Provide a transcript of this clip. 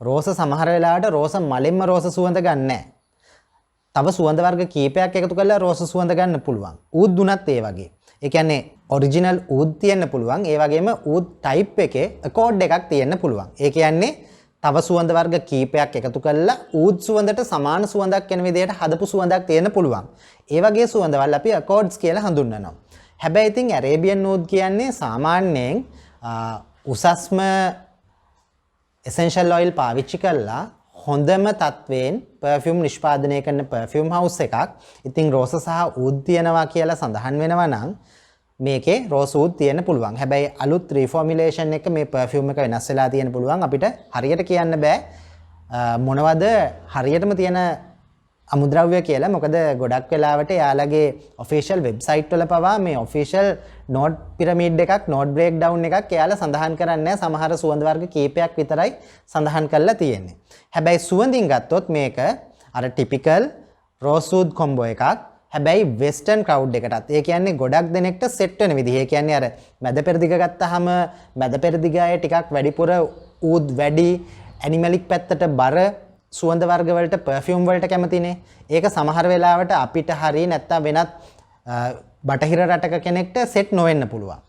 රෝස සමහර වෙලාවට රෝස මලෙන්ම රෝස සුවඳ ගන්න නැහැ. තව සුවඳ වර්ග කීපයක් එකතු කරලා රෝස සුවඳ ගන්න පුළුවන්. ඌද් දුනත් ඒ වගේ. ඒ කියන්නේ ඔරිජිනල් ඌද් තියෙන්න පුළුවන්. ඒ වගේම ඌද් ටයිප් එකේ අකෝඩ් එකක් තියෙන්න පුළුවන්. ඒ කියන්නේ තව සුවඳ වර්ග කීපයක් එකතු කරලා ඌද් සුවඳට සමාන සුවඳක් එන විදිහට හදපු සුවඳක් තියෙන්න පුළුවන්. ඒ වගේ සුවඳවල් අපි අකෝඩ්ස් කියලා හඳුන්වනවා. හැබැයි ඉතින් ඇරේබියන් ඌද් කියන්නේ සාමාන්‍යයෙන් උසස්ම essential oil පාවිච්චි කරලා හොඳම තත්වයෙන් perfume නිෂ්පාදනය කරන perfume house එකක්. ඉතින් රෝස සහ ඌද් තියනවා කියලා සඳහන් වෙනවා නම් මේකේ රෝස් ඌද් තියෙන්න පුළුවන්. හැබැයි අලුත් reformulation එක මේ perfume එක වෙනස් වෙලා තියෙන්න පුළුවන්. අපිට හරියට කියන්න බෑ මොනවද හරියටම තියෙන අමුද්‍රව්‍ය කියලා. මොකද ගොඩක් වෙලාවට යාළගේ official website වල පවා මේ official note pyramid එකක් note breakdown එකක් යාළ සඳහන් කරන්නේ නැහැ. සමහර සුවඳ වර්ග කීපයක් විතරයි සඳහන් කරලා තියෙන්නේ. හැබැයි සුවඳින් ගත්තොත් මේක අර typical rose oud combo එකක්. හැබැයි western crowd එකටත් ඒ කියන්නේ ගොඩක් දෙනෙක්ට set වෙන විදිහ. ඒ කියන්නේ අර මැද පෙරදිග ගත්තාම මැද පෙරදිග අය ටිකක් වැඩිපුර ඌද් වැඩි ඇනිමලික් පැත්තට බර සුවඳ වර්ග වලට perfume වලට කැමතිනේ. ඒක සමහර වෙලාවට අපිට හරිය නැත්තම් වෙනත් බටහිර රටක කෙනෙක්ට set නොවෙන්න පුළුවන්.